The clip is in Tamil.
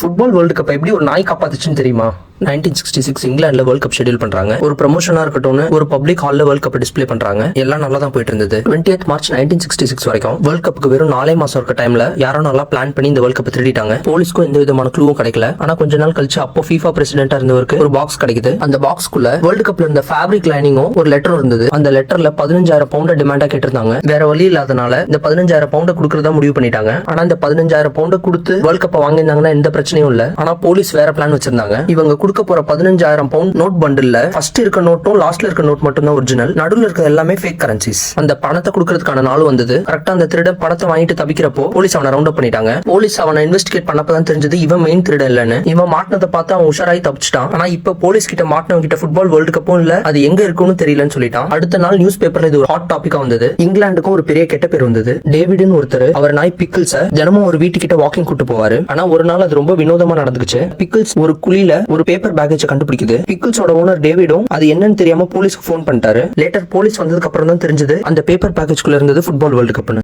ஃபுட்பால் வேர்ல்டு கப் எப்படி ஒரு நாய் காப்பாத்துச்சுன்னு தெரியுமா? 1966 இங்கிலாந்துல வேர்ல்ட் கப் ஷெட்யூல் பண்றாங்க. ஒரு ப்ரமோஷனா இருக்கட்டும், ஒரு பப்ளிக் ஹால்ல வேர்ல்ட் கப் டிஸ்ப்ளே பண்றாங்க. எல்லாம் நல்லா தான் போயிட்டு இருந்தது. 20th மார்ச் 1966 வரைக்கும் வேர்ல்ட் கப்புக்கு வெறும் 4 மாசம் இருக்க டைம்ல யாரோ நல்லா பிளான் பண்ணி இந்த வேர்ல்ட் கப் திருடிட்டாங்க. போலீஸ்க்கும் எந்த விதமான க்ளூவும் கிடைக்கல. ஆனா கொஞ்ச நாள் கழிச்சு அப்போ FIFA பிரசிடென்டா இருந்தவருக்கு ஒரு பாக்ஸ் கிடைக்குது. அந்த பாக்ஸ்க்குள்ள வேர்ல்ட் கப்ல இருந்த ஃபேப்ரிக் லைனிங்கும் ஒரு லெட்டர் இருந்தது. அந்த லெட்டர்ல 15,000 பவுண்ட் டிமாண்டா கேட்டிருந்தாங்க. வேற வழி இல்லாதனால இந்த 15,000 பவுண்ட் கொடுக்கறதா முடிவு பண்ணிட்டாங்க. ஆனா இந்த 15,000 பவுண்ட் கொடுத்து வேர்ல்ட் கப் வாங்கியிருந்தாங்கன்னா எந்த பிரச்சனையும் இல்ல. ஆனா போலீஸ் வேற பிளான் வச்சிருந்தாங்க. இவங்க கொடுக்க போற 15,000 பவுண்ட் நோட் பண்டில்ல ஃபர்ஸ்ட் இருக்க நோட்டும் லாஸ்ட்ல இருக்க நோட் மட்டும் தான் ஒரிஜினல். நடுவுல இருக்க எல்லாமே ஃபேக் கரன்சிஸ். அந்த பணத்தை கொடுக்கிறதுக்கான நாள் வந்தது. கரெக்டா அந்த திருடன் பணத்தை வாங்கிட்டு தப்பிக்கிறப்போ போலீஸ் அவனை ரவுண்ட் அப் பண்ணிட்டாங்க. போலீஸ் அவனை இன்வெஸ்டிகேட் பண்ணப்பதான் தெரிஞ்சது இவன் மெயின் திருடன் இல்லன்னு. இவன் மாட்டினதை பார்த்து அவன் உஷாராய் தப்பிச்சிட்டான். ஆனா இப்ப போலீஸ் கிட்ட மாட்டினவங்க கிட்ட ஃபுட்பால் வேர்ல்டு கப்பும் இல்ல, அது எங்க இருக்குன்னு தெரியலன்னு சொல்லிட்டான். அடுத்த நாள் நியூஸ் பேப்பர்ல இது ஒரு ஹாட் டாபிக்கா வந்தது. இங்கிலாந்துக்கும் ஒரு பெரிய கெட்ட பேர் வந்தது. டேவிட்னு ஒருத்தர் அவர் நாய் பிக்கிள்ஸ தினமும் ஒரு வீட்டுக்கிட்ட வாக்கிங் கூட்டு போவாரு. ஆனா ஒரு நாள் அது ரொம்ப வினோதமா நடந்துச்சு. பிக்கிள்ஸ் ஒரு குழியில ஒரு பேப்பர் பேக்கேஜ் கண்டுபிடிக்குது. பிக்கிள்ஸோட ஓனர் டேவிடும் அது என்னன்னு தெரியாம போலீஸ்க்கு போன் பண்ணிட்டாரு. லேட்டர் போலீஸ் வந்ததுக்கு அப்புறம் தான் தெரிஞ்சது அந்த பேப்பர் பேக்கேஜ்குள்ள இருந்தது ஃபுட்பால் வேர்ல்டு கப்னு.